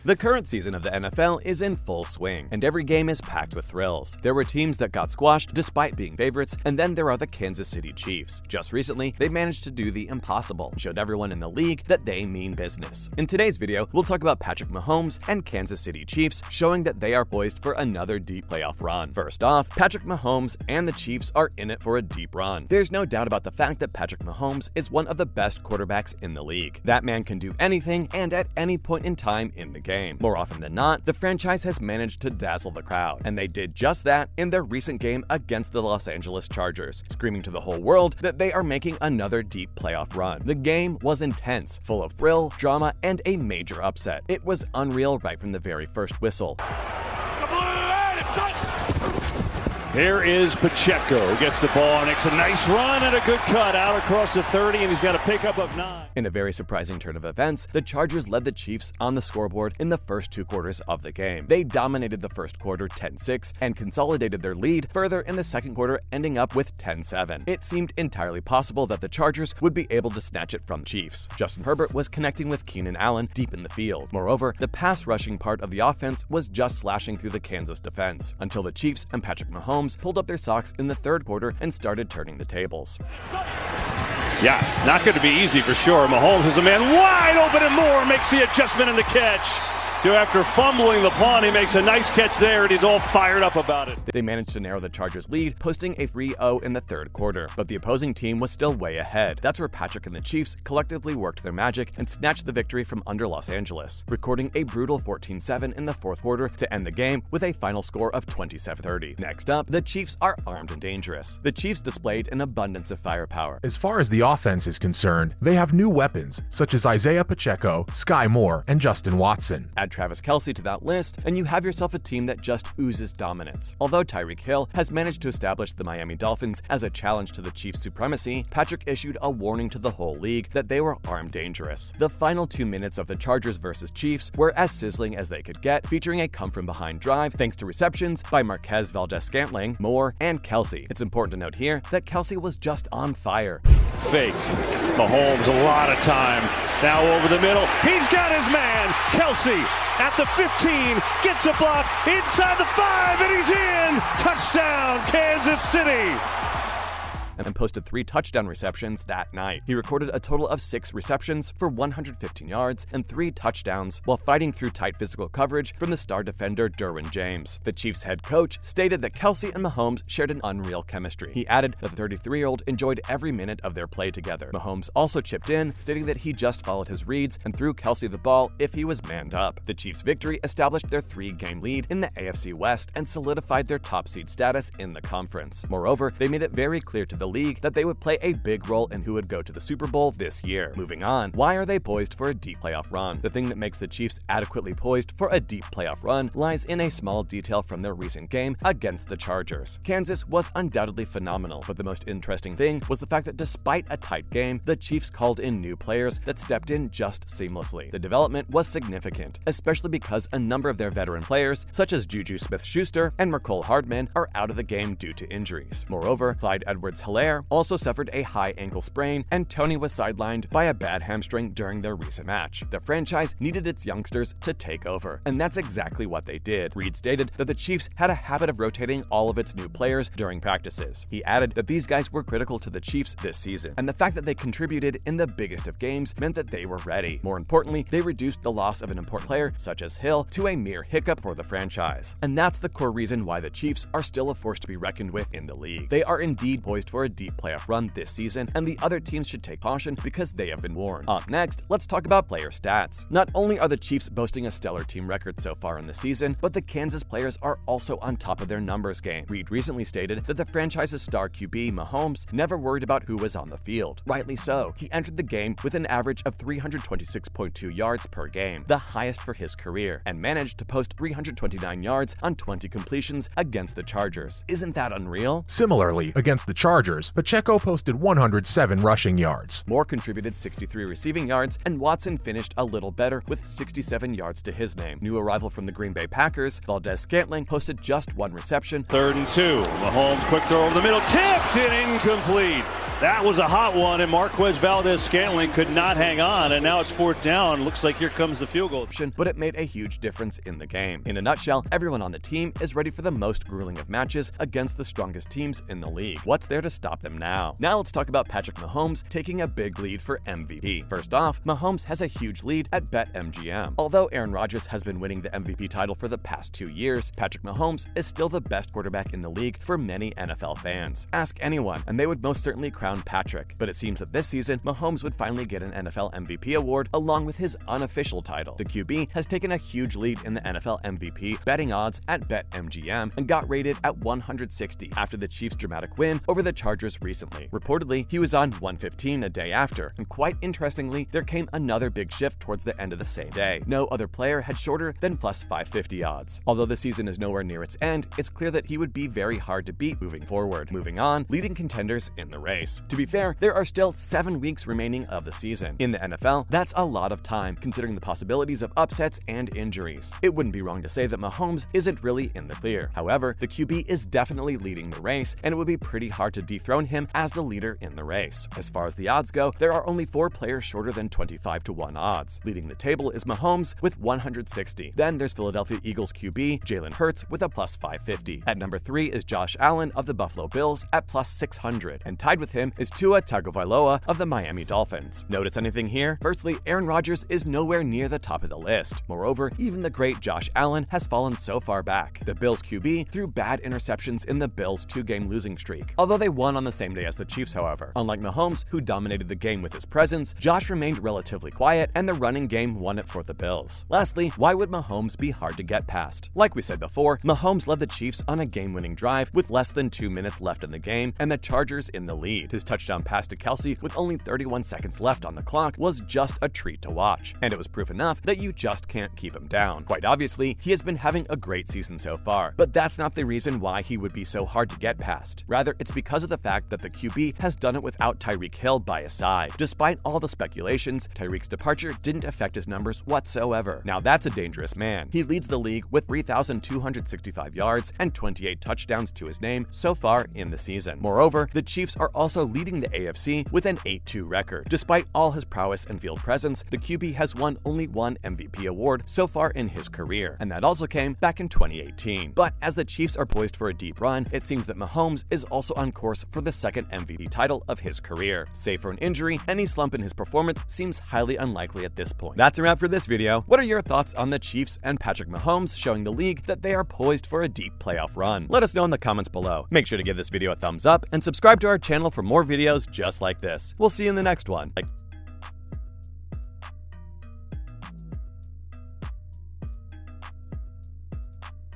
The current season of the NFL is in full swing, and every game is packed with thrills. There were teams that got squashed despite being favorites, and then there are the Kansas City Chiefs. Just recently, they managed to do the impossible and showed everyone in the league that they mean business. In today's video, we'll talk about Patrick Mahomes and Kansas City Chiefs, showing that they are poised for another deep playoff run. First off, Patrick Mahomes and the Chiefs are in it for a deep run. There's no doubt about the fact that Patrick Mahomes is one of the best quarterbacks in the league. That man can do anything and at any point in time in the game. More often than not, the franchise has managed to dazzle the crowd, and they did just that in their recent game against the Los Angeles Chargers, screaming to the whole world that they are making another deep playoff run. The game was intense, full of thrill, drama, and a major upset. It was unreal right from the very first whistle. Here is Pacheco, gets the ball, makes a nice run and a good cut out across the 30, and he's got a pickup of 9. In a very surprising turn of events, the Chargers led the Chiefs on the scoreboard in the first 2 quarters of the game. They dominated the first quarter 10-6 and consolidated their lead further in the second quarter, ending up with 10-7. It seemed entirely possible that the Chargers would be able to snatch it from the Chiefs. Justin Herbert was connecting with Keenan Allen deep in the field. Moreover, the pass rushing part of the offense was just slashing through the Kansas defense, until the Chiefs and Patrick Mahomes pulled up their socks in the third quarter and started turning the tables. Yeah, not going to be easy for sure. Mahomes is a man wide open, and Moore makes the adjustment and the catch. So after fumbling the punt, he makes a nice catch there, and he's all fired up about it. They managed to narrow the Chargers' lead, posting a 3-0 in the third quarter, but the opposing team was still way ahead. That's where Patrick and the Chiefs collectively worked their magic and snatched the victory from under Los Angeles, recording a brutal 14-7 in the fourth quarter to end the game with a final score of 27-30. Next up, the Chiefs are armed and dangerous. The Chiefs displayed an abundance of firepower. As far as the offense is concerned, they have new weapons, such as Isaiah Pacheco, Sky Moore, and Justin Watson. Add Travis Kelce to that list, and you have yourself a team that just oozes dominance. Although Tyreek Hill has managed to establish the Miami Dolphins as a challenge to the Chiefs' supremacy, Patrick issued a warning to the whole league that they were armed dangerous. The final 2 minutes of the Chargers versus Chiefs were as sizzling as they could get, featuring a come-from-behind drive thanks to receptions by Marquez Valdes-Scantling, Moore, and Kelce. It's important to note here that Kelce was just on fire. Fake. Mahomes, a lot of time. Now over the middle. He's got his man. Kelce at the 15. Gets a block. Inside the 5. And he's in. Touchdown, Kansas City. And posted 3 touchdown receptions that night. He recorded a total of 6 receptions for 115 yards and 3 touchdowns while fighting through tight physical coverage from the star defender Derwin James. The Chiefs head coach stated that Kelce and Mahomes shared an unreal chemistry. He added that the 33-year-old enjoyed every minute of their play together. Mahomes also chipped in, stating that he just followed his reads and threw Kelce the ball if he was manned up. The Chiefs' victory established their 3-game lead in the AFC West and solidified their top seed status in the conference. Moreover, they made it very clear to the league that they would play a big role in who would go to the Super Bowl this year. Moving on, why are they poised for a deep playoff run? The thing that makes the Chiefs adequately poised for a deep playoff run lies in a small detail from their recent game against the Chargers. Kansas was undoubtedly phenomenal, but the most interesting thing was the fact that despite a tight game, the Chiefs called in new players that stepped in just seamlessly. The development was significant, especially because a number of their veteran players, such as Juju Smith-Schuster and Mecole Hardman, are out of the game due to injuries. Moreover, Clyde Edwards-Helaire also suffered a high ankle sprain, and Tony was sidelined by a bad hamstring during their recent match. The franchise needed its youngsters to take over, and that's exactly what they did. Reed stated that the Chiefs had a habit of rotating all of its new players during practices. He added that these guys were critical to the Chiefs this season, and the fact that they contributed in the biggest of games meant that they were ready. More importantly, they reduced the loss of an important player, such as Hill, to a mere hiccup for the franchise. And that's the core reason why the Chiefs are still a force to be reckoned with in the league. They are indeed poised for a deep playoff run this season, and the other teams should take caution because they have been warned. Up next, let's talk about player stats. Not only are the Chiefs boasting a stellar team record so far in the season, but the Kansas players are also on top of their numbers game. Reed recently stated that the franchise's star QB, Mahomes, never worried about who was on the field. Rightly so. He entered the game with an average of 326.2 yards per game, the highest for his career, and managed to post 329 yards on 20 completions against the Chargers. Isn't that unreal? Similarly, against the Chargers, Chargers, Pacheco posted 107 rushing yards. Moore contributed 63 receiving yards, and Watson finished a little better with 67 yards to his name. New arrival from the Green Bay Packers, Valdez-Scantling posted just 1 reception. 3rd and 2. Mahomes quick throw over the middle, tipped and incomplete. That was a hot one, and Marquez Valdez-Scantling could not hang on, and now it's 4th down. Looks like here comes the field goal. But it made a huge difference in the game. In a nutshell, everyone on the team is ready for the most grueling of matches against the strongest teams in the league. What's there to stop them now? Now let's talk about Patrick Mahomes taking a big lead for MVP. First off, Mahomes has a huge lead at BetMGM. Although Aaron Rodgers has been winning the MVP title for the past 2 years, Patrick Mahomes is still the best quarterback in the league for many NFL fans. Ask anyone, and they would most certainly crown Patrick. But it seems that this season, Mahomes would finally get an NFL MVP award along with his unofficial title. The QB has taken a huge lead in the NFL MVP betting odds at BetMGM and got rated at 160 after the Chiefs' dramatic win over the Chargers recently. Reportedly, he was on 115 a day after, and quite interestingly, there came another big shift towards the end of the same day. No other player had shorter than plus 550 odds. Although the season is nowhere near its end, it's clear that he would be very hard to beat moving forward. Moving on, leading contenders in the race. To be fair, there are still 7 weeks remaining of the season. In the NFL, that's a lot of time, considering the possibilities of upsets and injuries. It wouldn't be wrong to say that Mahomes isn't really in the clear. However, the QB is definitely leading the race, and it would be pretty hard to dethrone him as the leader in the race. As far as the odds go, there are only 4 players shorter than 25-1 odds. Leading the table is Mahomes with 160. Then there's Philadelphia Eagles QB Jalen Hurts with a plus 550. At number 3 is Josh Allen of the Buffalo Bills at plus 600, and tied with him is Tua Tagovailoa of the Miami Dolphins. Notice anything here? Firstly, Aaron Rodgers is nowhere near the top of the list. Moreover, even the great Josh Allen has fallen so far back. The Bills QB threw bad interceptions in the Bills' 2-game losing streak, although they won on the same day as the Chiefs, however. Unlike Mahomes, who dominated the game with his presence, Josh remained relatively quiet, and the running game won it for the Bills. Lastly, why would Mahomes be hard to get past? Like we said before, Mahomes led the Chiefs on a game-winning drive with less than 2 minutes left in the game, and the Chargers in the lead. His touchdown pass to Kelsey with only 31 seconds left on the clock was just a treat to watch, and it was proof enough that you just can't keep him down. Quite obviously, he has been having a great season so far, but that's not the reason why he would be so hard to get past. Rather, it's because of the fact that the QB has done it without Tyreek Hill by his side. Despite all the speculations, Tyreek's departure didn't affect his numbers whatsoever. Now that's a dangerous man. He leads the league with 3,265 yards and 28 touchdowns to his name so far in the season. Moreover, the Chiefs are also leading the AFC with an 8-2 record. Despite all his prowess and field presence, the QB has won only 1 MVP award so far in his career, and that also came back in 2018. But as the Chiefs are poised for a deep run, it seems that Mahomes is also on course for the 2nd MVP title of his career. Save for an injury, any slump in his performance seems highly unlikely at this point. That's a wrap for this video. What are your thoughts on the Chiefs and Patrick Mahomes showing the league that they are poised for a deep playoff run? Let us know in the comments below. Make sure to give this video a thumbs up and subscribe to our channel for more videos just like this. We'll see you in the next one.